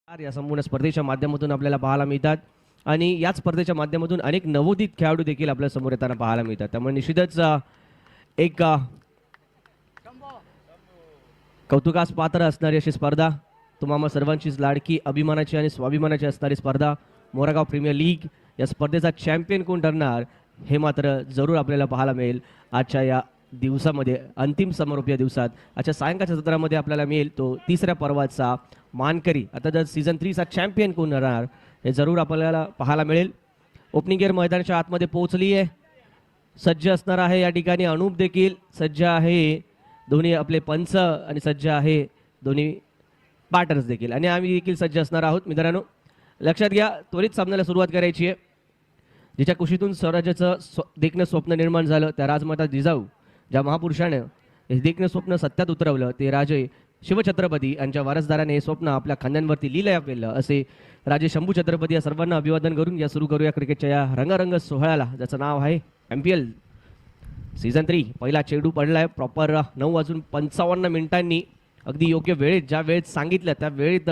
या संपूर्ण स्पर्धेच्या माध्यमातून आपल्याला पाहायला मिळतात आणि याच स्पर्धेच्या माध्यमातून अनेक नवोदित खेळाडू देखील आपल्या समोर येताना पाहायला मिळतात. त्यामुळे निश्चितच एक कौतुकास पात्र असणारी अशी स्पर्धा, तुम्हा सर्वांचीच लाडकी, अभिमानाची आणि स्वाभिमानाची असणारी स्पर्धा मोरागाव प्रीमियर लीग. या स्पर्धेचा चॅम्पियन कोण ठरणार हे मात्र जरूर आपल्याला पाहायला मिळेल आजच्या या दिवसामध्ये, अंतिम समारोपीय दिवसात. आजच्या सायंकाळच्या सत्रामध्ये आपल्याला मिळेल तो तिसऱ्या पर्वाचा मानकरी. आता जर सीझन 3चा चॅम्पियन कोण राहणार हे जरूर आपल्याला पाहायला मिळेल. ओपनिंग गेअर मैदानाच्या आतमध्ये पोहोचली आहे, सज्ज असणार आहे या ठिकाणी अनूप देखील सज्ज आहे, दोन्ही आपले पंच आणि सज्ज आहे दोन्ही बॅटर्स देखील, आणि आम्ही देखील सज्ज असणार आहोत. मित्रांनो लक्षात घ्या, त्वरित सामन्याला सुरुवात करायची आहे. जिच्या कुशीतून स्वराज्याचं देखणं स्वप्न निर्माण झालं त्या राजमाता जिजाऊ, ज्या महापुरुषाने हे देखणं स्वप्न सत्यात उतरवलं ते राजे शिवछत्रपती यांच्या वारसदाराने हे स्वप्न आपल्या खांद्यांवरती लिहिलं केलं असे राजे शंभू छत्रपती या सर्वांना अभिवादन करून या सुरू करूया क्रिकेटच्या या रंगारंग सोहळ्याला, ज्याचं नाव आहे MPL सीझन 3. पहिला चेंडू पडलाय प्रॉपर 9:55 अगदी योग्य वेळेत, ज्या वेळेत सांगितलं त्या वेळेत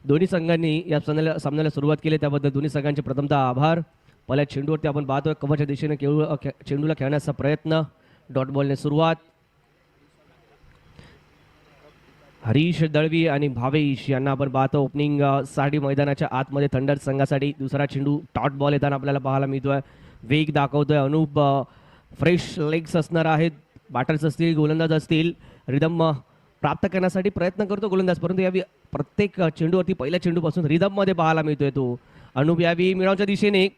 दोन्ही संघांनी या सामन्याला सुरुवात केली, त्याबद्दल दोन्ही संघांचे प्रथमतः आभार. पहिल्या चेंडूवरती आपण पाहतोय कव्हरच्या दिशेने चेंडूला खेळण्याचा प्रयत्न, डॉट बॉलने सुरुवात. हरीश दळवी आणि भावेश यांना आपण पाहतो ओपनिंग साठी मैदानाच्या आतमध्ये थंडर संघासाठी. दुसरा चेंडू डॉट बॉल येताना आपल्याला पाहायला मिळतोय, वेग दाखवतोय अनूप, फ्रेश लेग्स असणार आहेत, बॅटर्स असतील गोलंदाज असतील, रिदम प्राप्त करण्यासाठी प्रयत्न करतो गोलंदाज, परंतु यावी प्रत्येक चेंडूवरती पहिल्या चेंडूपासून रिदममध्ये पाहायला मिळतोय तो अनूप. यावी मिळवच्या दिशेने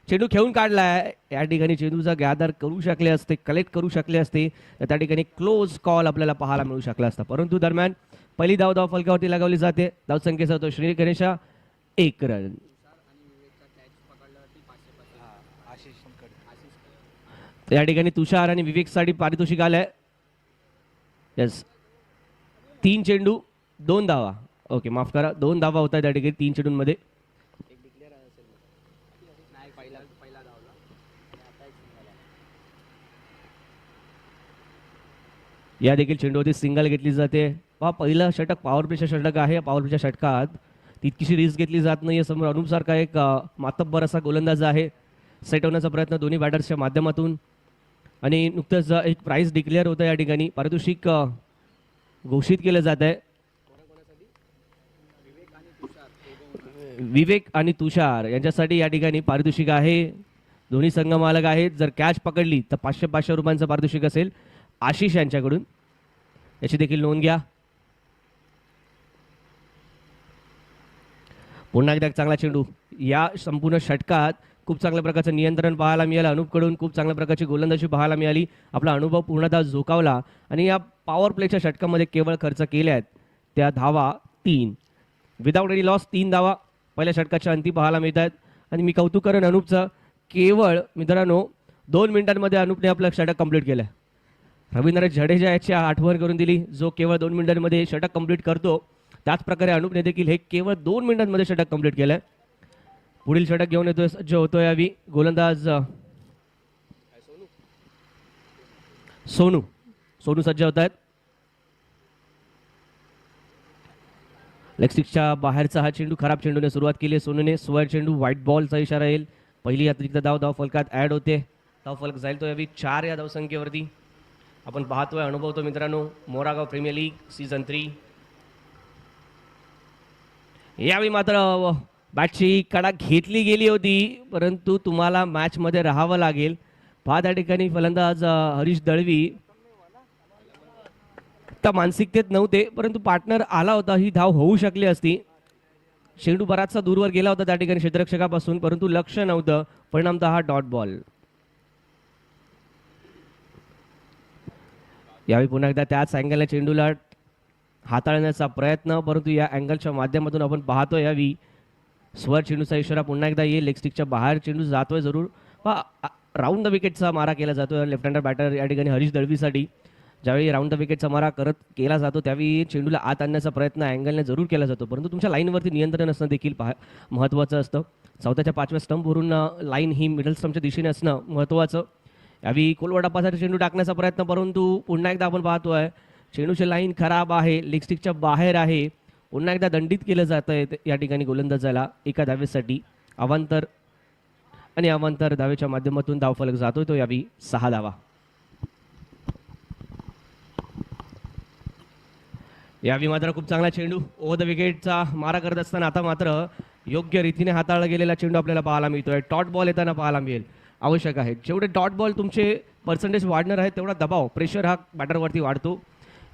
चेंडू खेळून काढलाय, या ठिकाणी चेंडूचा गॅदर करू शकले असते, कलेक्ट करू शकले असते तर त्या ठिकाणी क्लोज कॉल आपल्याला पाहायला मिळू शकला असता, परंतु दरम्यान पहिली धाव फलकावरती लगावली जाते. धावसंख्येचा होतो श्री गणेशा 1 रन. या ठिकाणी तुषार आणि विवेकसाठी पारितोषिक आलंय. यस, 3 चेंडू 2 धावा, ओके माफ करा 2 धावा होता त्या ठिकाणी 3 चेंडूंमध्ये. या देखील चेंडूवरती सिंगल घेतली जाते. पहा पहिलं षटक पॉवर प्लेच्या षटक आहे, पॉवर प्लेच्या षटकात तितकीशी रिस्क घेतली जात नाही. समोर अनूप सारखा एक मातब्बर असा गोलंदाज आहे, सेट होण्याचा प्रयत्न दोन्ही बॅटर्सच्या माध्यमातून, आणि नुकतंच एक प्राइज डिक्लेअर होतं, या ठिकाणी पारितोषिक घोषित केलं जात आहे. विवेक आणि तुषार यांच्यासाठी या ठिकाणी पारितोषिक आहे, दोन्ही संघ मालक आहेत. जर कॅच पकडली तर 500 रुपयांचं पारितोषिक असेल आशिष यांच्याकडून, याची देखील नोंद घ्या. पुन्हा एकदा चांगला चेंडू, या संपूर्ण षटकात खूप चांगल्या प्रकारचं नियंत्रण पाहायला मिळालं अनूपकडून, खूप चांगल्या प्रकारची गोलंदाजी पाहायला मिळाली. आपला अनुभव पूर्णतः झोकावला आणि या पॉवर प्लेच्या षटकामध्ये केवळ खर्च केल्यात त्या धावा 3, विदाऊट एनी लॉस 3 धावा पहिल्या षटकाच्या अंती पाहायला मिळतात. आणि मी कौतुक करेन अनूपचं, केवळ मित्रांनो 2 मिनिटांमध्ये अनूपने आपलं षटक कंप्लीट केलं. रवींद्र जडेजा याची आठवण करून दिली, जो केवळ 2 मिनिटांमध्ये षटक कंप्लीट करतो, त्याच प्रकारे अनूपने देखील हे केवळ 2 मिनिटांमध्ये षटक कंप्लीट केलंय. पुढील षटक घेऊन येतोय जो होतो यावी गोलंदाज सोनू सज्ज होत आहेत. लेग स्टिकच्या बाहेरचा हा चेंडू, खराब चेंडूने सुरुवात केली सोनूने. स्वर चेंडू, व्हाईट बॉलचा इशारा येईल. पहिली अतिरिक्त धाव फलकात ऍड होते, धाव फलक जाईल तो यावी 4 या धावसंख्येवरती. आपण पाहतोय अनुभवतो मित्रांनो मोरागाव प्रीमियर लीग सीझन 3. यावेळी मात्र बॅटची कडा घेतली गेली होती, परंतु तुम्हाला मॅचमध्ये राहावं लागेल. पहा त्या ठिकाणी फलंदाज हरीश दळवी त्या मानसिकतेत नव्हते, परंतु पार्टनर आला होता, ही धाव होऊ शकली असती. चेंडू बराचसा दूरवर गेला होता त्या ठिकाणी क्षेत्ररक्षकापासून, परंतु लक्ष नव्हतं, परिणामतः हा डॉट बॉल. यावेळी पुन्हा एकदा त्याच अँगलने चेंडूला हाताळण्याचा प्रयत्न, परंतु या अँगलच्या माध्यमातून आपण पाहतोय यावी स्वर चेंडूचा इशारा पुन्हा एकदा येईल. लेग स्टिकच्या बाहेर चेंडू जातोय जरूर, राऊंड द विकेटचा मारा केला जातोय लेफ्ट हँडर बॅटर या ठिकाणी हरीश दळवीसाठी. ज्यावेळी राऊंड द विकेटचा मारा केला जातो त्यावेळी चेंडूला आत आणण्याचा प्रयत्न अँगलने जरूर केला जातो, परंतु तुमच्या लाईनवरती नियंत्रण असणं देखील महत्त्वाचं असतं. 4थ्या 5व्या स्टंपवरून लाईन ही मिडल स्टंपच्या दिशेने असणं महत्त्वाचं. यावेळी कोलवडापासाठी चेंडू टाकण्याचा प्रयत्न, परंतु पुन्हा एकदा आपण पाहतोय चेंडूची लाईन खराब आहे, लेग स्टिकच्या बाहेर आहे. पुन्हा एकदा दंडित केलं जात आहे या ठिकाणी गोलंदाजाला एका धावेसाठी. अवांतर आणि अवांतर धावेच्या माध्यमातून धावफलक जातोय तो यावी 6 धावा. यावी मात्र खूप चांगला चेंडू ओव्हर द विकेटचा मारा करत असताना आता मात्र योग्य रीतीने हाताळला गेलेला चेंडू आपल्याला पाहायला मिळतोय. डॉट बॉल येताना पाहायला मिळेल, आवश्यक आहे. जेवढे डॉट बॉल तुमचे पर्सेंटेज वाढणार आहे तेवढा दबाव प्रेशर हा बॅटरवरती वाढतो.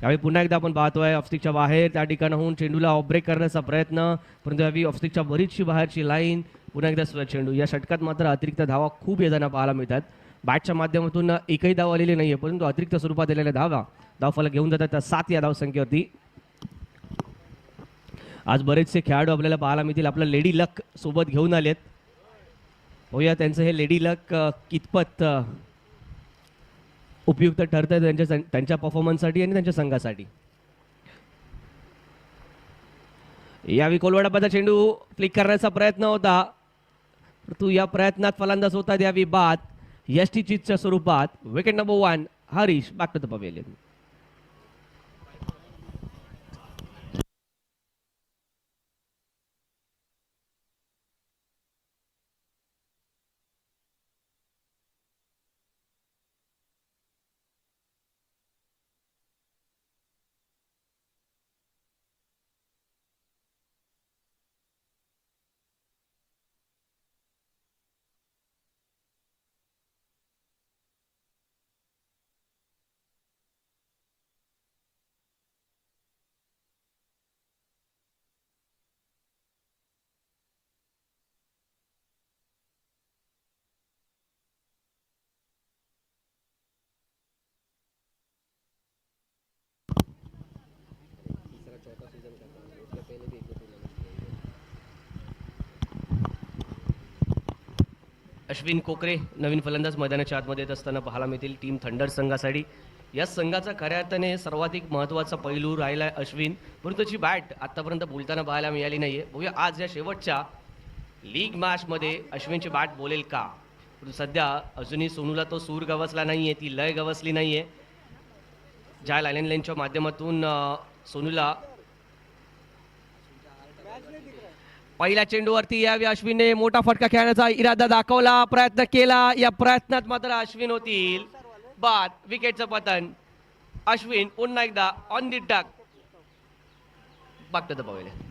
यावेळी पुन्हा एकदा आपण पाहतोय ऑफस्टिकच्या बाहेर त्या ठिकाणाहून चेंडूला ऑफ ब्रेक करण्याचा प्रयत्न, परंतु यावेळी ऑफस्टिकच्या बरीचशी बाहेरची लाईन. पुन्हा एकदा चेंडू. या षटकात मात्र अतिरिक्त धावा खूप येताना पाहायला मिळतात. बॅटच्या माध्यमातून एकही धाव आलेली नाहीये, परंतु अतिरिक्त स्वरूपात आलेल्या धावफलक घेऊन जातात त्या 7 या धावसंख्येवरती. आज बरेचसे खेळाडू आपल्याला पाहायला मिळतील आपलं लेडी लक सोबत घेऊन आलेत. होया त्यांचं हे लेडी लक कितपत उपयुक्त ठरतंय त्यांच्या परफॉर्मन्ससाठी आणि त्यांच्या संघासाठी. यावेळी कोलवाडापाचा चेंडू फ्लिक करण्याचा प्रयत्न होता, परंतु या प्रयत्नात फलंदाज होतात यावी बाद. यष्टी चितच्या स्वरूपात. Wicket number 1 Harish back to the pavilion. Ashwin Kokare नवीन फलंदाज मैदानाच्या आतमध्ये येत असताना पाहायला मिळतील टीम थंडर संघासाठी. या संघाचा खऱ्या अर्थाने सर्वाधिक महत्त्वाचा पैलू राहिला आहे अश्विन, परंतु त्याची बॅट आतापर्यंत बोलताना पाहायला मिळाली नाहीये. बघूया आज या शेवटच्या लीग मॅचमध्ये अश्विनची बॅट बोलेल का. परंतु सध्या अजूनही सोनूला तो सूर गवसला नाहीये, ती लय गवसली नाहीये. ज्या लाईनच्या माध्यमातून सोनूला पहिल्या चेंडूवरती यावी अश्विनने मोठा फटका खेळण्याचा इरादा दाखवला, प्रयत्न केला. या प्रयत्नात मात्र अश्विन होतील बाद. विकेटचं पतन. अश्विन पुन्हा एकदा on the duck. Back to the pavilion.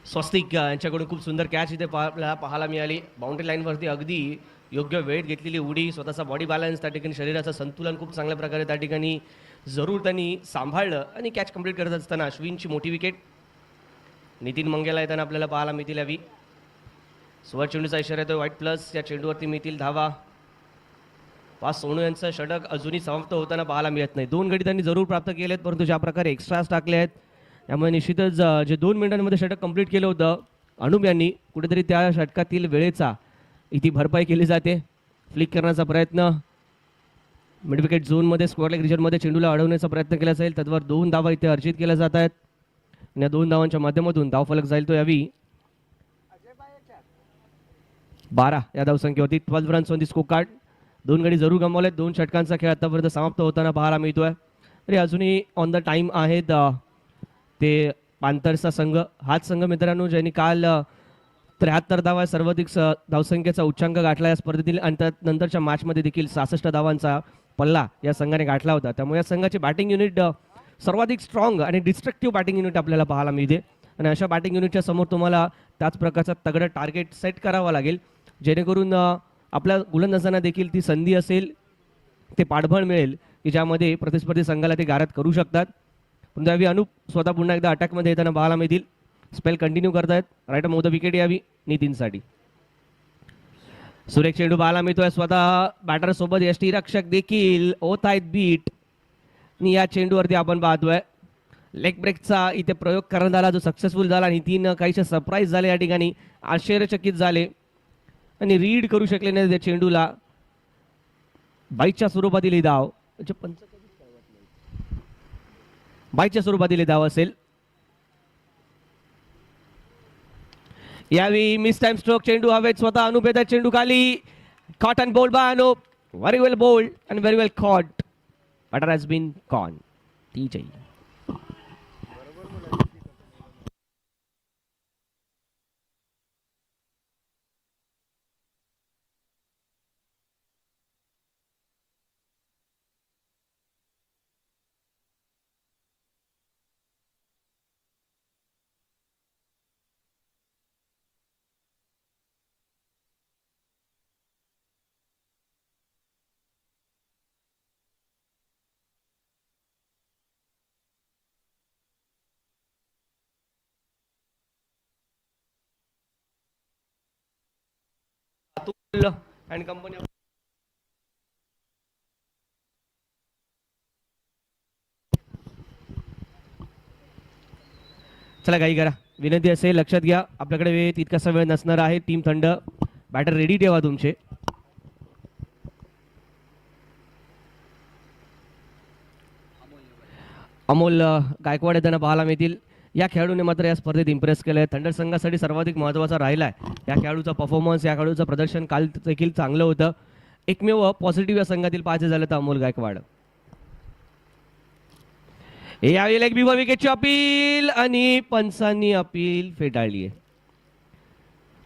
Swastik यांच्याकडून खूप सुंदर कॅच इथे आपल्याला पाहायला मिळाली. बाउंड्री लाईनवरती अगदी योग्य वेळ घेतलेली उडी, स्वतःचा बॉडी बॅलन्स, त्या ठिकाणी शरीराचं संतुलन खूप चांगल्या प्रकारे त्या ठिकाणी जरूर त्यांनी सांभाळलं आणि कॅच कंप्लीट करत असताना अश्विनची मोठी विकेट. नितीन मंगेला येताना आपल्याला पाहायला मिळतील यावी. सुवर्ण चेंडूचा इशारा येतो व्हाईट प्लस. या चेंडूवरती मिळतील धावा. पाच सोनू यांचं षटक अजूनही समाप्त होताना पाहायला मिळत नाही. 2 गडी त्यांनी जरूर प्राप्त केलेत, परंतु ज्या प्रकारे एक्स्ट्राज टाकले आहेत त्यामुळे निश्चितच जे 2 मिनिटांमध्ये षटक कंप्लीट केलं होतं अनुप यांनी, कुठेतरी त्या षटकातील वेळेचा इथे भरपाई केली जाते. फ्लिक करण्याचा प्रयत्न, मिड विकेट झोनमध्ये स्क्वेअर लेग रिजनमध्ये चेंडूला अडवण्याचा प्रयत्न केला जाईल. त्यावर 2 धावा इथे अर्जित केल्या जात आहेत. या 2 धावांच्या माध्यमातून धावफलक जाईल तो यावी 12 या धावसंख्येवरती. 12 runs on the score card. 2 गडी जरूर गमावलेत. 2 षटकांचा खेळ आतापर्यंत समाप्त होताना पाहायला मिळतोय. तरी अजूनही ऑन द टाइम आहेत ते पांथर्सचा संघ. हाच संघ मित्रांनो ज्यांनी काल 73 धावा सर्वाधिक धावसंख्येचा उच्चांक गाठला या स्पर्धेतील, आणि त्यानंतरच्या मॅचमध्ये देखील 66 धावांचा पल्ला या संघाने गाठला होता. त्यामुळे या संघाची बॅटिंग युनिट सर्वाधिक स्ट्रॉंग आणि डिस्ट्रक्टिव्ह बॅटिंग युनिट आपल्याला पाहायला मिळते. आणि अशा बॅटिंग युनिटच्या समोर तुम्हाला त्याच प्रकारचा तगडं टार्गेट सेट करावा लागेल, जेणेकरून आपल्या गोलंदाजांना देखील ती संधी असेल, ते पाठबळ मिळेल की ज्यामध्ये प्रतिस्पर्धी संघाला ते गारद करू शकतात. पण त्यावेळी अनुप स्वतः पुन्हा एकदा अटॅकमध्ये येताना पाहायला मिळतील. स्पेल कंटिन्यू करतायत. राईट मोद विकेट यावी नितीनसाठी. सुरेख चेंडू पाहायला मिळतोय. स्वतः बॅटर सोबत यष्टी रक्षक देखील होत आहेत बीट. आणि या चेंडूवरती आपण पाहतोय लेग ब्रेकचा इथे प्रयोग करण्यात आला, जो सक्सेसफुल झाला. नितीन काहीशे सरप्राईज झाले या ठिकाणी, आश्चर्यचकित झाले आणि रीड करू शकले नाही त्या चेंडूला. बाईकच्या स्वरूपातील ही धाव, बाईकच्या स्वरूपातील ही धाव असेल. यावेळी मिस टाइम स्ट्रोक, चेंडू हवेत. स्वतः अनुप येतात चेंडू खाली. Caught and bowled by Anup. Very well bowled and very well caught. Batter has been gone. ती चाहिए. And company. चला काही करा, विनंती असेल लक्षात घ्या, आपल्याकडे वेळ तितकासा वेळ नसणार आहे. टीम थंड, बॅटर रेडी ठेवा तुमचे. अमोल गायकवाड येताना पाहायला मिळतील. या खेळाडूने मात्र या स्पर्धेत इम्प्रेस केलंय. थंडर संघासाठी सर्वाधिक महत्त्वाचा राहिलाय या खेळाडूचा परफॉर्मन्स. या खेळाडूचं प्रदर्शन काल देखील चांगलं होतं. एकमेव पॉझिटिव्ह या संघातील पाहायचे झालं तर अमोल गायकवाड. यावेळी एक बिफोर विकेटची अपील आणि पंचांनी अपील फेटाळली आहे.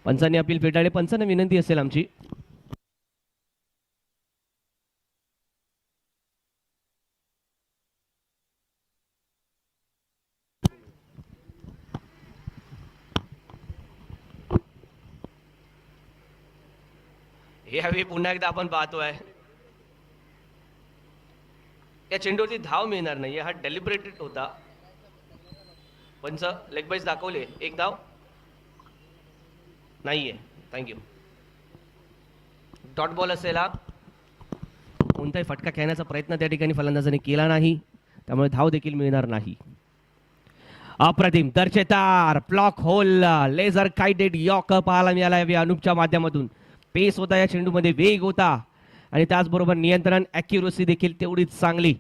पंचांनी अपील फेटाळली. पंचांना विनंती असेल आमची, यावेळी पुन्हा एकदा आपण पाहतोय या चेंडूवरती धाव मिळणार नाही. हा डेलिब्रेटेड होता. पंच लेग बाईज दाखवले, एक धाव नाहीये. थँक्यू. डॉट बॉल असेल हा. कोणताही फटका खेळण्याचा प्रयत्न त्या ठिकाणी फलंदाजाने केला नाही, त्यामुळे धाव देखील मिळणार नाही. अप्रतिम दर्जेदार ब्लॉक होल लेझर काइटेड यॉक पाहायला मिळाला या अनुपच्या माध्यमातून. पेस होता या चेंडूमध्ये, वेग होता आणि त्याचबरोबर नियंत्रण, ॲक्युरसी देखील तेवढीच चांगली.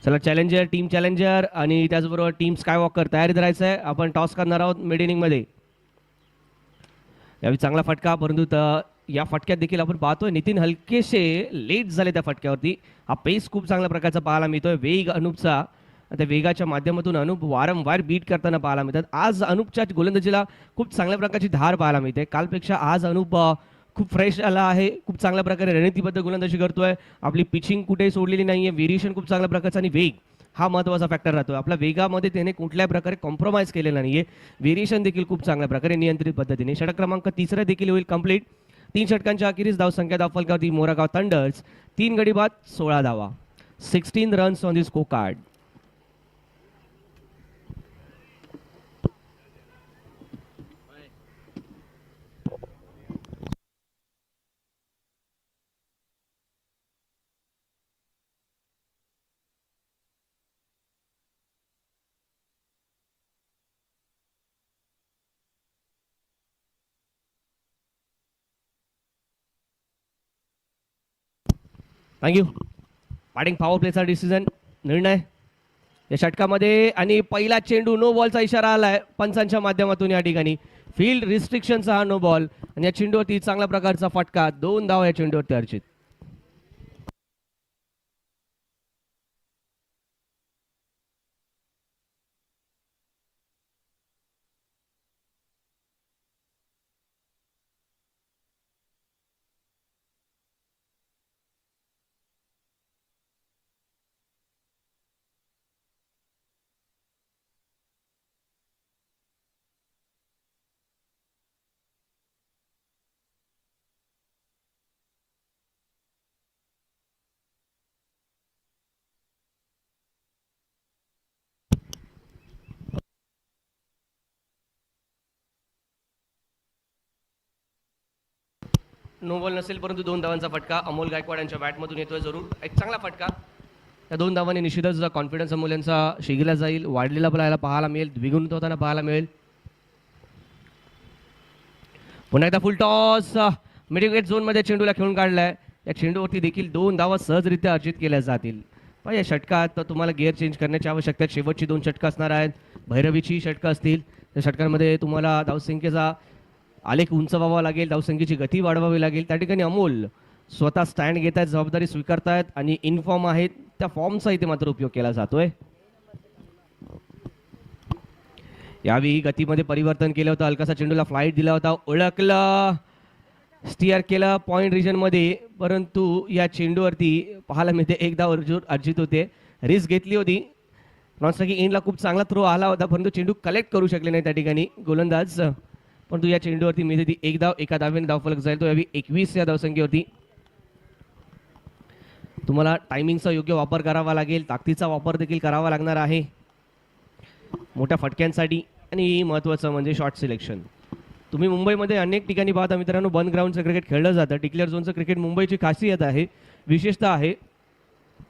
चला चॅलेंजर, टीम चॅलेंजर आणि त्याचबरोबर टीम स्कायवॉकर तयारी करायचं आहे. आपण टॉस करणार आहोत मिड इनिंगमध्ये. यावेळी चांगला फटका, परंतु या फटक्यात देखील आपण पाहतोय नितीन हलकेशे लेट झाले त्या फटक्यावरती. हा पेस खूप चांगल्या प्रकारचा पाहायला मिळतोय, वेग अनुपचा. त्या वेगाच्या माध्यमातून अनुप वारंवार बीट करताना पाहायला मिळतात. आज अनुपच्या गोलंदाजीला खूप चांगल्या प्रकारची धार पाहायला मिळते. कालपेक्षा आज अनुप खूप फ्रेश आला आहे. खूप चांगल्या प्रकारे रणनीतीबद्ध गोलंदाजी करतोय. आपली पिचिंग कुठेही सोडलेली नाहीये. व्हेरिएशन खूप चांगल्या प्रकारचा आणि वेग हा महत्त्वाचा फॅक्टर राहतो. आपल्या वेगामध्ये त्याने कुठल्याही प्रकारे कॉम्प्रोमाइज केलेला नाहीये. व्हेरिएशन देखील खूप चांगल्या प्रकारे नियंत्रित पद्धतीने. षटक क्रमांक 3 देखील होईल कंप्लीट. 3 षटकांच्या अखेरीस धावसंख्या दाखल मोरागाव थंडर्स. 3 गडी बाद 16 धावा. 16 runs on the scorecard. Thank you. Batting power प्लेचा डिसिजन निर्णय या षटकामध्ये आणि पहिला चेंडू नो बॉलचा इशारा आलाय पंचांच्या माध्यमातून. या ठिकाणी फील्ड रिस्ट्रिक्शनचा हा नो बॉल आणि या चेंडूवरती चांगल्या प्रकारचा फटका. 2 धाव या चेंडूवरती अर्जित. नो बॉल नसेल, परंतु 2 धावांचा फटका अमोल गायकवाड यांच्या बॅटमधून येतोय जरूर. एक चांगला फटका. त्या 2 धावांनी निश्चितच कॉन्फिडन्स अमोल यांचा शिगेला जाईल, वाढलेला आपल्याला पाहायला मिळेल, द्विगुणित होताना पाहायला मिळेल. पुन्हा एकदा फुल टॉस मिडिल वेट झोनमध्ये चेंडूला खेळून काढलाय. या चेंडूवरती देखील 2 धावा सहजरित्या अर्जित केल्या जातील. पण या षटकात तुम्हाला गिअर चेंज करण्याची आवश्यकता आहे. शेवटची 2 षटकं असणार आहेत. भैरवीची षटकं असतील. त्या षटकांमध्ये तुम्हाला धावसंख्येचा आलेख उंचवावा लागेल, धावसंख्येची गती वाढवावी लागेल. त्या ठिकाणी अमोल स्वतः स्टँड घेत आहेत, जबाबदारी स्वीकारतायत आणि इनफॉर्म आहेत. त्या फॉर्मचा इथे मात्र उपयोग केला जातोय. यावेळी गतीमध्ये परिवर्तन केलं होतं, हलकासा चेंडूला फ्लाईट दिला होता, ओळखलं, स्टिअर केलं पॉईंट रिजनमध्ये, परंतु या चेंडूवरती पाहायला मिळते एक धाव अर्जित होते. रिस्क घेतली होती. नॉनस्ट्रायकिंग इनला खूप चांगला थ्रो आला होता, परंतु चेंडू कलेक्ट करू शकले नाही त्या ठिकाणी गोलंदाज. परंतु या चेंडूवरती मिळते ती एक धाव, एका धावेने धावफलक जाईल तो यावेळी 21 या धावसंख्येवरती. तुम्हाला टायमिंगचा योग्य वापर करावा लागेल, ताकदीचा वापर देखील करावा लागणार आहे मोठ्या फटक्यांसाठी. आणि महत्त्वाचं म्हणजे शॉर्ट सिलेक्शन. तुम्ही मुंबईमध्ये अनेक ठिकाणी पाहता मित्रांनो, बंद ग्राउंडचं क्रिकेट खेळलं जातं. डिक्लेअर झोनचं क्रिकेट मुंबईची खासियत आहे, विशेषतः आहे.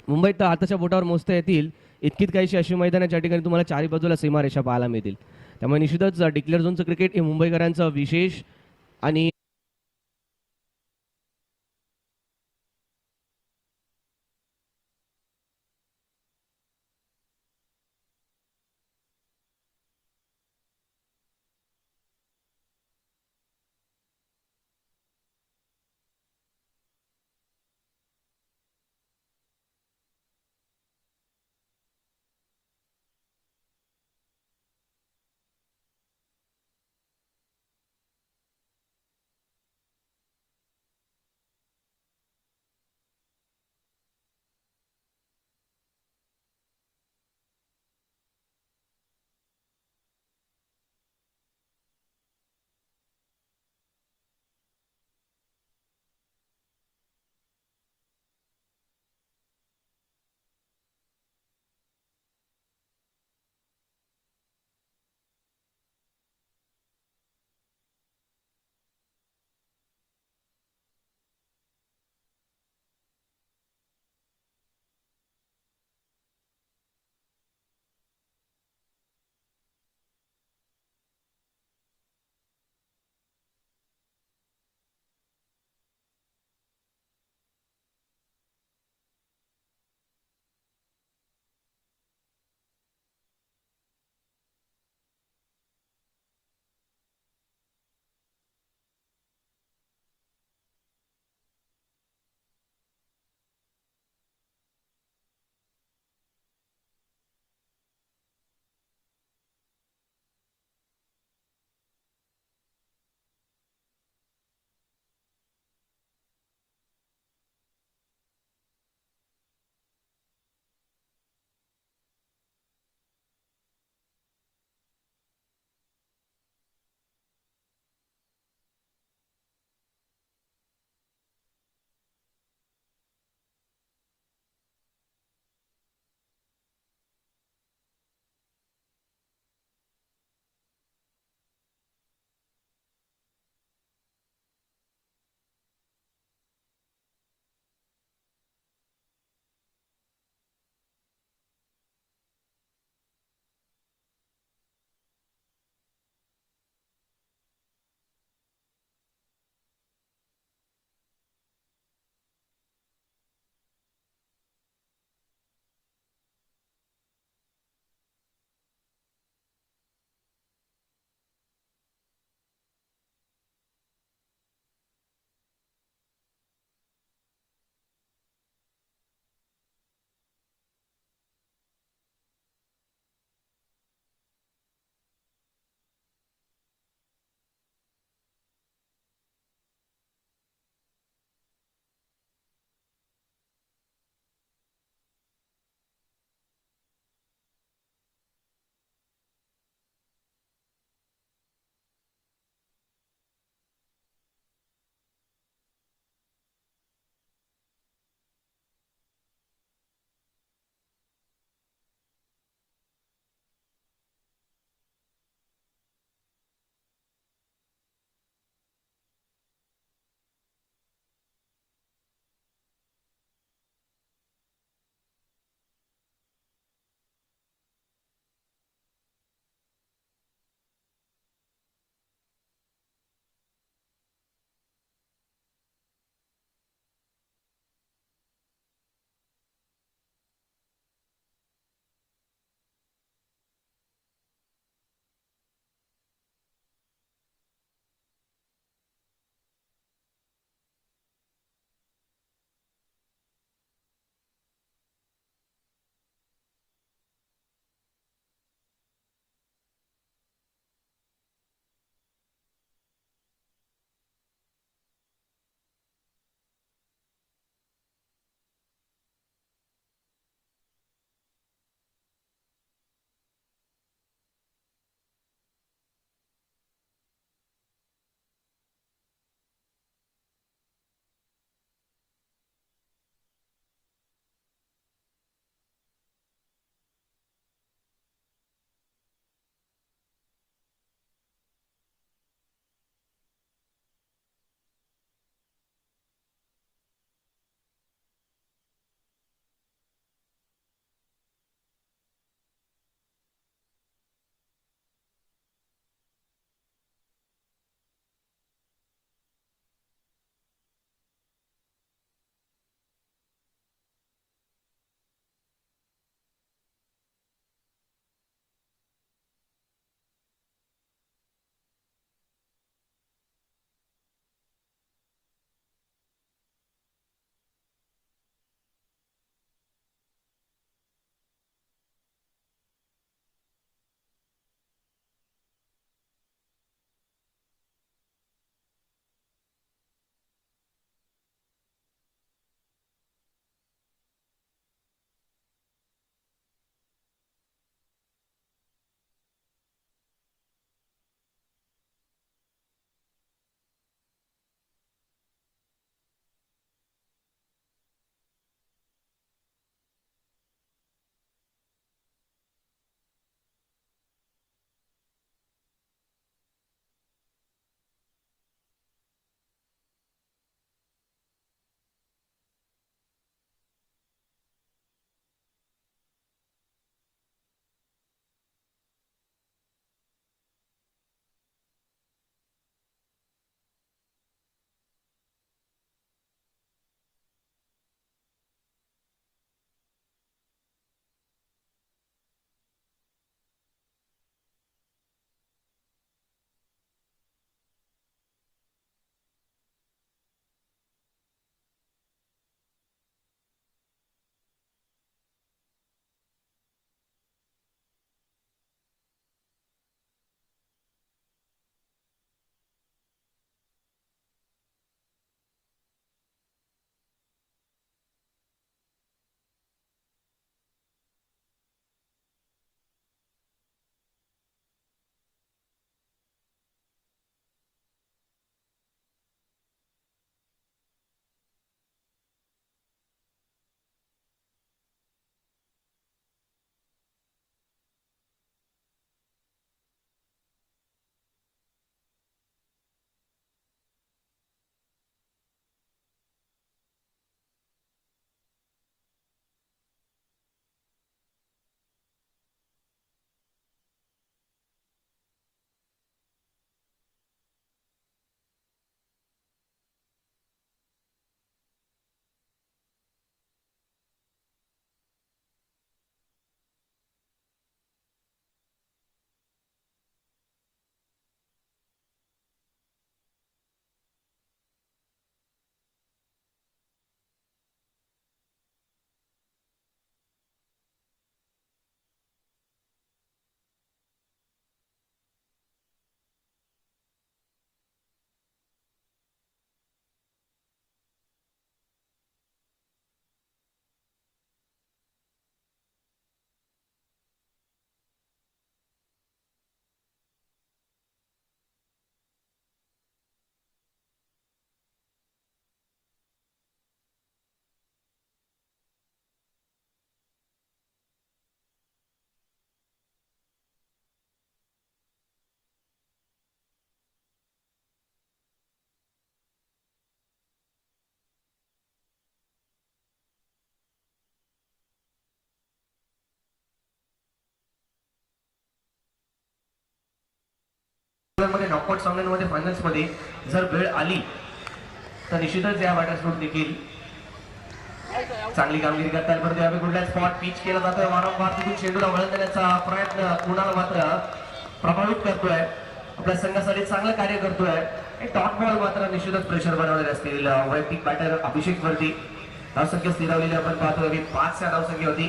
मुंबईत तर हाताच्या बोटावर मोजता येतील इतकीच काहीशी अशी मैदानं ज्या ठिकाणी तुम्हाला चारी बाजूला सीमारेषा पाहायला मिळतील. त्यामुळे निश्चितच डिक्लेअर झोनचं क्रिकेट हे मुंबईकरांचं विशेष आणि मध्ये नॉकआउट सामन्यांमध्ये फायनल्स मध्ये जर वेळ आली तर निश्चितच या बॅटर्सकडून देखील चांगली कामगिरी करता येईल. परंतु यावेळी कुठल्या स्पॉट पिच केला जातोय वारंवार तिथून चेंडूला वळण देण्याचा प्रयत्न कुणाला मात्र प्रभावित करतोय, आपल्या संघासाठी चांगलं कार्य करतोय. टॉप बॉल मात्र निश्चितच प्रेशर बनवलेले असतील वैयक्तिक बॅटर अभिषेक वरती. धावसंख्या स्थिरावलेली आपण पाहतोय 5 धावसंख्या होती.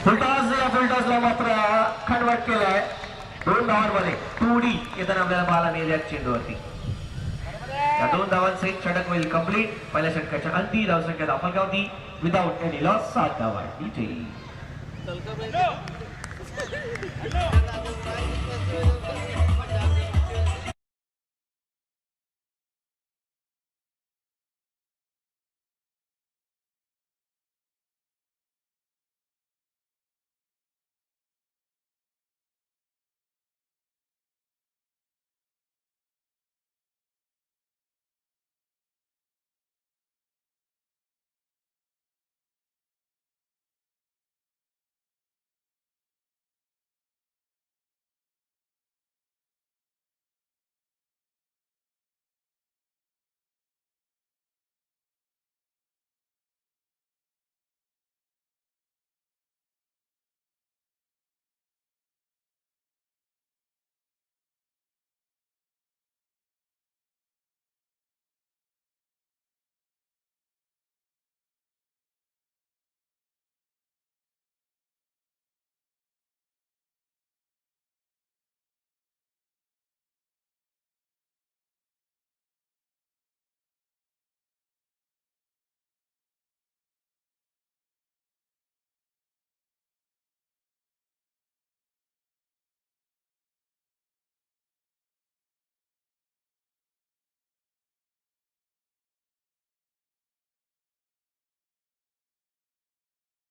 फुलटॉसला मात्र खंडवट केलाय 2 धावांमध्ये 2D येताना आपल्याला पाहायला मिळेल या चेंडूवरती. या 2 धावांचे एक षटक होईल कंप्लीट. पहिल्या षटकाच्या अंती धावसंख्या दाखल विदाउट एनी लॉस 7 धावा.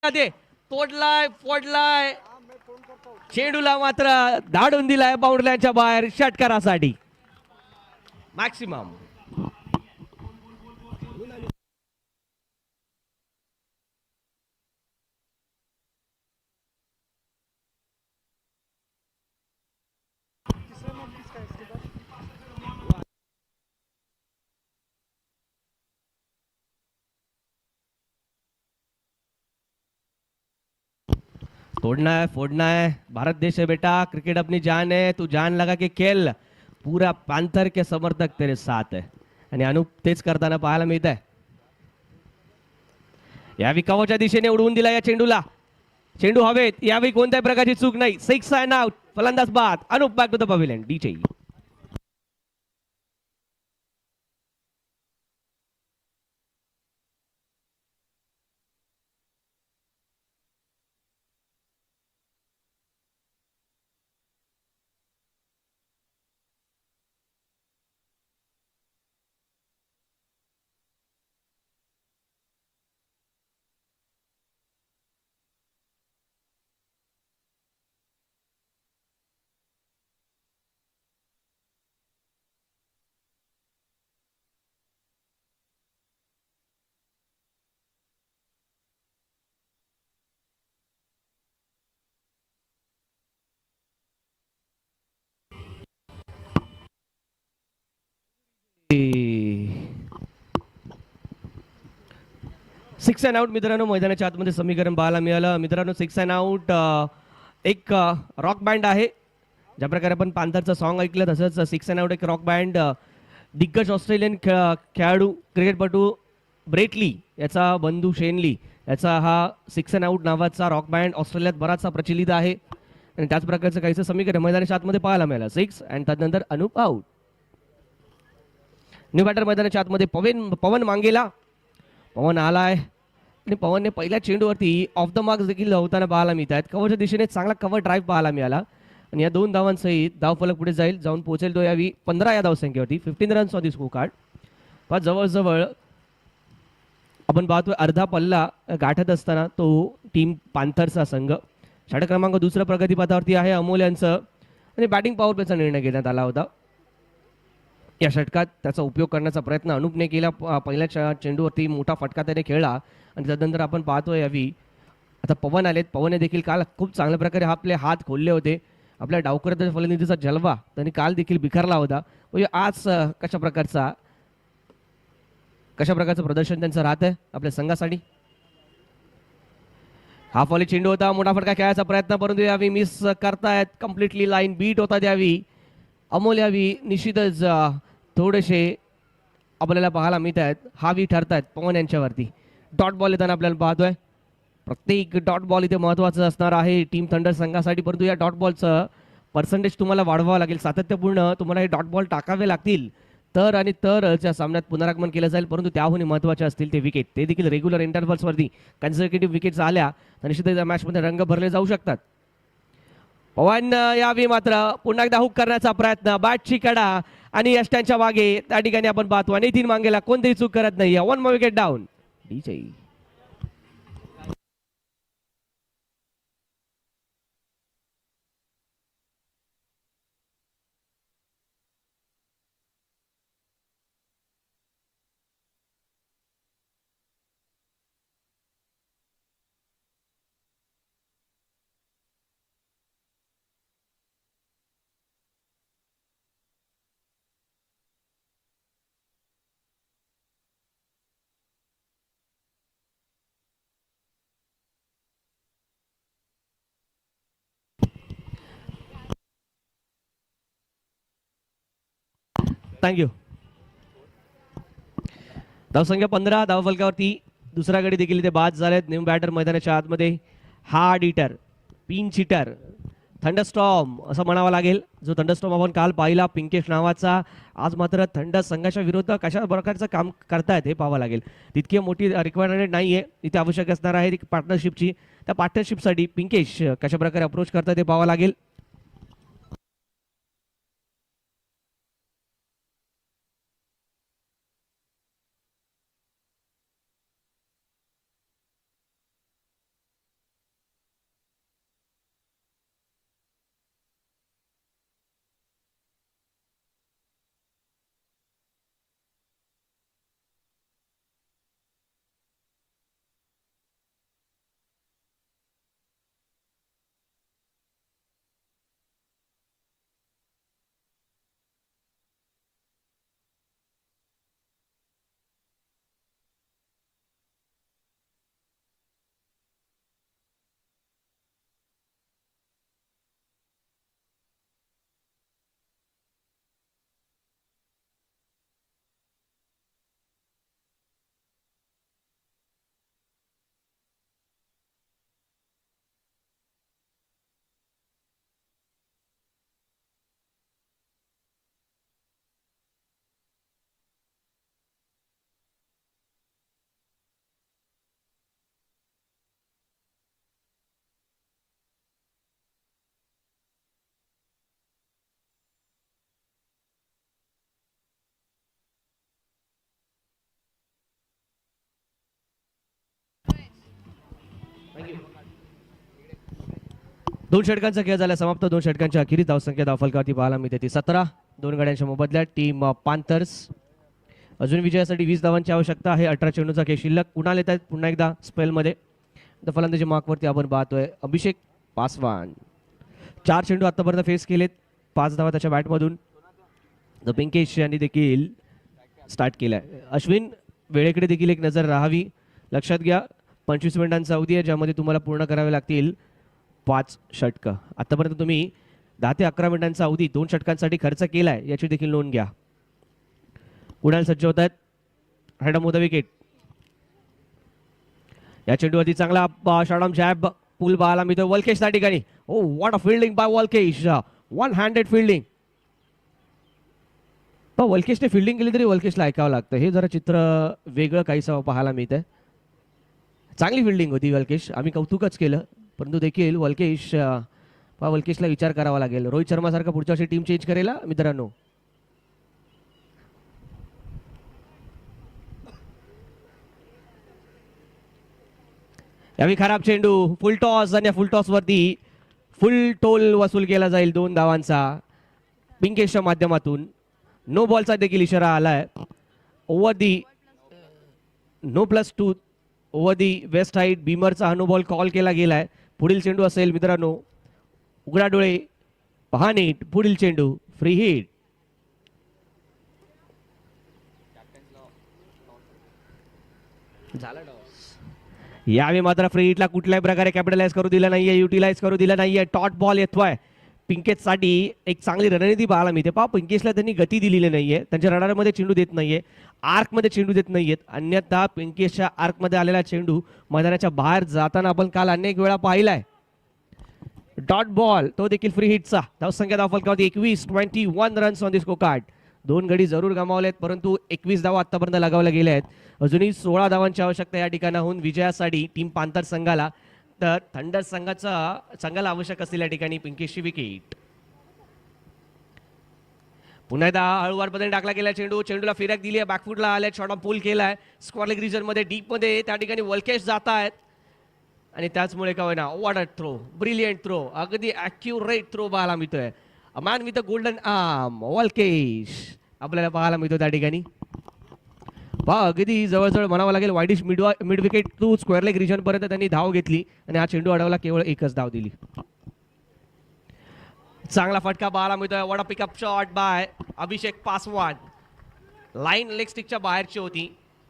तोडलाय फोडलाय चेंडूला मात्र धाडून दिलाय बाउंड्रीच्या बाहेर षटकारासाठी मॅक्सिमम. तोड़ना है फोड़ना है, भारत देश है बेटा, क्रिकेट अपनी जान है, तू जान लगा के खेल. पूरा पॅन्थर के समर्थक तेरे साथ है. आणि अनुप तेच करताना पाहायला मिळत आहे. यावेळी कवच्या दिशेने उडवून दिला या चेंडूला. चेंडू हवेत. यावेळी कोणत्याही प्रकारची चूक नाही. 6 अँड आउट. फलंदाज बाद. Anup back to the pavilion. DJ six and out. मित्रांनो मैदानाच्या आतमध्ये समीकरण पाहायला मिळालं. मित्रांनो 6 अँड आउट एक रॉक बँड आहे. ज्या प्रकारे आपण पांथरचं सॉन्ग ऐकलं तसंच 6 अँड आउट एक रॉक बँड. दिग्गज ऑस्ट्रेलियन खेळाडू क्रिकेटपटू ब्रेटली याचा बंधू शेनली याचा हा 6 अँड आउट नावाचा रॉक बँड ऑस्ट्रेलियात बराचसा प्रचलित आहे. आणि त्याच प्रकारचं काहीचं समीकरण मैदानाच्या आतमध्ये पाहायला मिळालं. 6 आणि त्यानंतर अनुप आउट. न्यू बॅटर मैदानाच्या आतमध्ये पवन मांगेला. पवन आलाय आणि पवनने पहिल्या चेंडूवरती ऑफ द मार्क्स देखील होताना पाहायला मिळत आहेत. कव्हरच्या दिशेने चांगला कव्हर ड्राईव्ह पाहायला मिळाला आणि या 2 धावांसहित धावफलक पुढे जाऊन पोहोचेल तो यावी 15 या धावसंख्येवरती. 15 runs on the score card. पण जवळजवळ आपण पाहतोय अर्धा पल्ला गाठत असताना तो टीम पांथरचा संघ. षटक क्रमांक 2 प्रगतीपथावरती आहे अमोल यांचं आणि बॅटिंग पॉवर प्लेचा निर्णय घेण्यात आला होता. या षटकात त्याचा उपयोग करण्याचा प्रयत्न अनुपने केला. पहिल्या चेंडूवरती मोठा फटका त्याने खेळला आणि त्यानंतर आपण पाहतोय यावी आता पवन आलेत. पवनने देखील काल खूप चांगल्या प्रकारे आपले हात खोलले होते. आपल्या डावकऱ्याच्या फलंदाजीचा जलवा त्यांनी काल देखील बिखारला होता. म्हणजे आज कशा प्रकारचं प्रदर्शन त्यांचं राहत आहे आपल्या संघासाठी. हा फॉली चेंडू होता. मोठा फटका खेळायचा प्रयत्न परंतु यावी मिस करतायत. कम्प्लिटली लाईन बीट होता द्यावी. अमोल यावी निश्चितच थोडेसे आपल्याला पाहायला मिळत आहेत. हावी ठरतायत पवन यांच्यावरती. डॉट बॉल येताना आपल्याला पाहतोय. प्रत्येक डॉट बॉल इथे महत्त्वाचं असणार आहे टीम थंडर संघासाठी. परंतु या डॉट बॉलचं पर्सेंटेज तुम्हाला वाढवावं लागेल. सातत्यपूर्ण तुम्हाला हे डॉट बॉल टाकावे लागतील तरच या सामन्यात पुनरागमन केलं जाईल. परंतु त्याहून महत्त्वाचे असतील ते विकेट. ते देखील रेग्युलर इंटरव्हल्सवरती कन्झर्वेटिव्ह विकेट्स आल्या तर निश्चितच या मॅचमध्ये रंग भरले जाऊ शकतात. पवन यावी मात्र पुन्हा एकदा हुक करण्याचा प्रयत्न. बॅटची कडा आणि यष्ट्यांच्या मागे त्या ठिकाणी आपण पाहतो नितीन मांगेला कोणतीही चूक करत नाही. 1 more wicket down. DJ thank you. धावसंख्या 15. धावफलकावरती दुसरा गडी देखील इथे बाद झालेत. न्यू बॅटर मैदानाच्या आतमध्ये hard hitter, pinch hitter, thunderstorm असं म्हणावं लागेल. जो थंडरस्टॉर्म आपण काल पाहिला पिंकेश नावाचा, आज मात्र थंड संघाच्या विरोधात कशा प्रकारचं काम करतायत हे पाहावं लागेल. तितकी मोठी रिक्वायरमेंट नाही आहे. इथे आवश्यक असणार आहे पार्टनरशिपची. त्या पार्टनरशिपसाठी पिंकेश कशा प्रकारे अप्रोच करतात हे पाहावं लागेल. दोन षटकांचा खेळ झाला समाप्त. 2 षटकांच्या अखेरीस धावसंख्या धावफलकावरती पाहायला मिळते ती 17. 2 गाड्यांच्या मोबदल्यात टीम पांथर्स अजून विजयासाठी 20 धावांची आवश्यकता आहे. 18 चेंडूचा खेळ शिल्लक. कुणाल येत आहेत पुन्हा एकदा स्पेलमध्ये. तर फलंदाजी मार्कवरती आपण पाहतोय अभिषेक पासवान. 4 चेंडू आतापर्यंत फेस केलेत. 5 धावा त्याच्या बॅटमधून. द पिंकेश यांनी देखील स्टार्ट केलाय. अश्विन वेळेकडे देखील एक नजर राहावी. लक्षात घ्या 25 मिनिटांचा अवधी आहे ज्यामध्ये तुम्हाला पूर्ण करावे लागतील 5 षटकं. आतापर्यंत तुम्ही 10 ते 11 मिनिटांचा अवधी 2 षटकांसाठी खर्च केलाय याची देखील नोंद घ्या. कुणाल सज्ज होत आहेत. Head of the wicket. या चेंडूवरती चांगला शॉर्टआर्म जॅब पुल पाहायला मिळतो वलकेश त्या ठिकाणी. Oh what a fielding by Valkesh. 1 handed fielding. पण वलकेशने फिल्डिंग केली तरी वलकेशला ऐकावं लागतं. हे जरा चित्र वेगळं काहीसं पाहायला मिळतंय. चांगली फिल्डिंग होती वलकेश. आम्ही कौतुकच केलं परंतु देखील वलकेशला विचार करावा लागेल. रोहित शर्मा सारखा पुढच्या वर्षी टीम चेंज करेल मित्रांनो. यावेळी खराब चेंडू. फुल टॉस आणि फुल टॉस वरती फुल टोल वसूल केला जाईल 2 धावांचा पिंकेशच्या माध्यमातून. नो बॉलचा देखील इशारा आलाय. Over the no +2 over the waist height. बीमरचा हा नो बॉल कॉल केला गेलाय. पुढील चेंडू असेल मित्रांनो. उघडा डोळे, पहा नीट. पुढील चेंडू फ्री हिट. झाला टॉस. यावेळी मात्र फ्री हिटला कुठल्याही प्रकारे कॅपिटलाइज करू दिलं नाहीये, युटिलाइज करू दिलं नाहीये. टॉट बॉल येतोय पिंकेससाठी. एक चांगली रणनीती पाहायला मिळते. पहा पिंकेसला त्यांनी गती दिलेली नाहीये, त्यांच्या रडारमध्ये चेंडू देत नाहीये, आर्कमध्ये चेंडू देत नाहीयेत. अन्यथा पिंकेसच्या आर्कमध्ये आलेला चेंडू मैदानाच्या बाहेर जाताना आपण काल अनेक वेळा पाहिलाय. डॉट बॉल तो देखील फ्री हिटचा. धावसंख्या धावफलकावरती 21 runs on the score card. 2 गडी जरूर गमावलेत, परंतु 21 धावा आतापर्यंत लगावल्या गेल्या आहेत. अजूनही 16 धावांची आवश्यकता या ठिकाणाहून विजयासाठी टीम पांथर संघाला. तर थंडर संघाला आवश्यक असलेल्या ठिकाणी पिंकेशची विकेट. पुन्हा एकदा हळूवार पद्धतीने टाकला गेला चेंडू. चेंडूला फिरक दिली आहे, बॅकफुटला आलाय, शॉर्ट ऑफ पूल केलाय. स्क्वेअर लेग रिजन मध्ये डीप मध्ये त्या ठिकाणी वलकेश जात आहेत आणि त्याचमुळे काय होईना what a throw, brilliant throw, अगदी ॲक्युरेट थ्रो पाहायला मिळतोय. A man with a golden arm, Valkesh आपल्याला पाहायला मिळतो त्या ठिकाणी. पहा अगदी जवळजवळ म्हणावं लागेल widish mid wicket to square leg region पर्यंत त्यांनी धाव घेतली आणि हा चेंडू अडवला, केवळ एकच धाव दिली. चांगला फटका पाहायला मिळतोय. What a pickup shot by Abhishek Paswan. Line leg स्टिकच्या बाहेरची होती.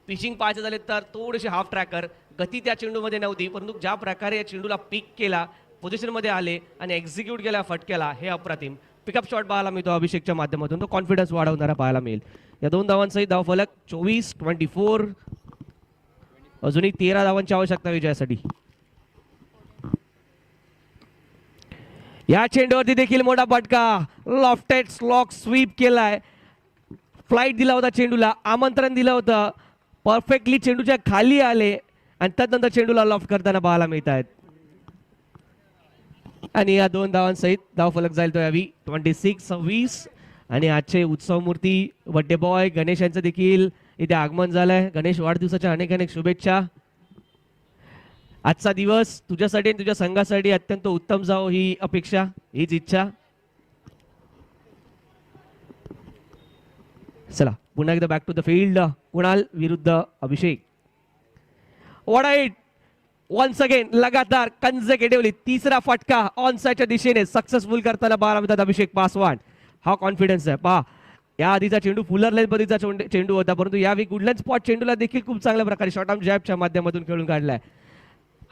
पिचिंग पाहायचे झाले तर थोडेसे हाफ ट्रॅकर, गती त्या चेंडूमध्ये नव्हती, परंतु ज्या प्रकारे या चेंडूला पिक केला, पोझिशनमध्ये आले आणि एक्झिक्यूट केला फटक्याला, हे अप्रतिम. पिकअप शॉट पाहायला मिळतो अभिषेकच्या माध्यमातून, तो कॉन्फिडन्स वाढवणारा पाहायला मिळेल. या 2 धावांसहित धावफलक 24. अजूनही 13 धावांची आवश्यकता विजयासाठी. या चेंडूवरती देखील मोठा फटका. लॉफ्टेड स्लॉक स्वीप केलाय. फ्लाइट दिला होता चेंडूला, आमंत्रण दिलं होतं, परफेक्टली चेंडूच्या खाली आले आणि त्यानंतर चेंडूला लॉफ्ट करताना पाहायला मिळत आहेत. आणि या 2 धावांसहित धावफलक जाईल तो यावी 26-20. आणि आजचे उत्सव मूर्ती बड्डे बॉय गणेश यांचं देखील इथे आगमन झालंय. गणेश वाढदिवसाच्या अनेक अनेक शुभेच्छा. आजचा दिवस तुझ्यासाठी आणि तुझ्या संघासाठी अत्यंत उत्तम जावो ही अपेक्षा, हीच इच्छा. चला पुन्हा एकदा back to the field. Kunal विरुद्ध Abhishek. What a hit. Once again लगातार कन्झर्वेटिव्हली तिसरा फटका ऑन साइडच्या दिशेने सक्सेसफुल करताना पाहायला मिळतात अभिषेक पासवान. हा कॉन्फिडन्स आहे. पहा या आधीचा चेंडू फुलर लेन पद्धतीचा चेंडू होता, परंतु यावेळी गुडलँड स्पॉट चेंडूला देखील खूप चांगल्या प्रकारे शॉर्ट आर्म जॅबच्या माध्यमातून खेळून काढलाय.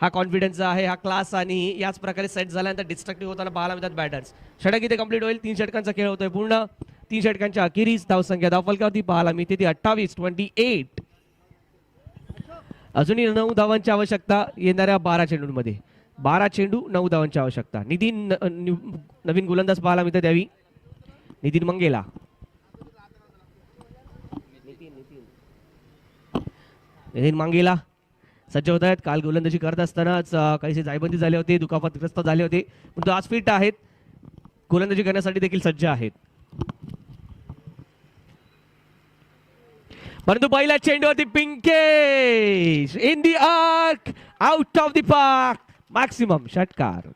हा कॉन्फिडन्स आहे, हा क्लास, आणि याच प्रकारे सेट झाल्यानंतर डिस्ट्रक्टिव्ह होताना पाहायला मिळतात बॅटर्स. षटक इथे कंप्लीट होईल. 3 षटकांचा खेळ होतोय पूर्ण. 3 षटकांच्या अखेरीस धावसंख्या धावफलकावरती पाहायला मिळते ती 28-28. अजूनही 9 धावांची आवश्यकता येणाऱ्या 12 चेंडूंमध्ये. 12 चेंडू 9 धावांची आवश्यकता. नितीन नवीन गोलंदाज पाहायला मिळतात यावी. नितीन मंगेला. नितीन मंगेला सज्ज होत आहेत. काल गोलंदाजी करत असतानाच काहीसे जायबंदी झाले होते, दुखापतग्रस्त झाले होते, पण आज फिट आहेत, गोलंदाजी करण्यासाठी देखील सज्ज आहेत. परंतु पहिल्या चेंडूवरती Pinkesh in the arc, out of the park, maximum षटकार.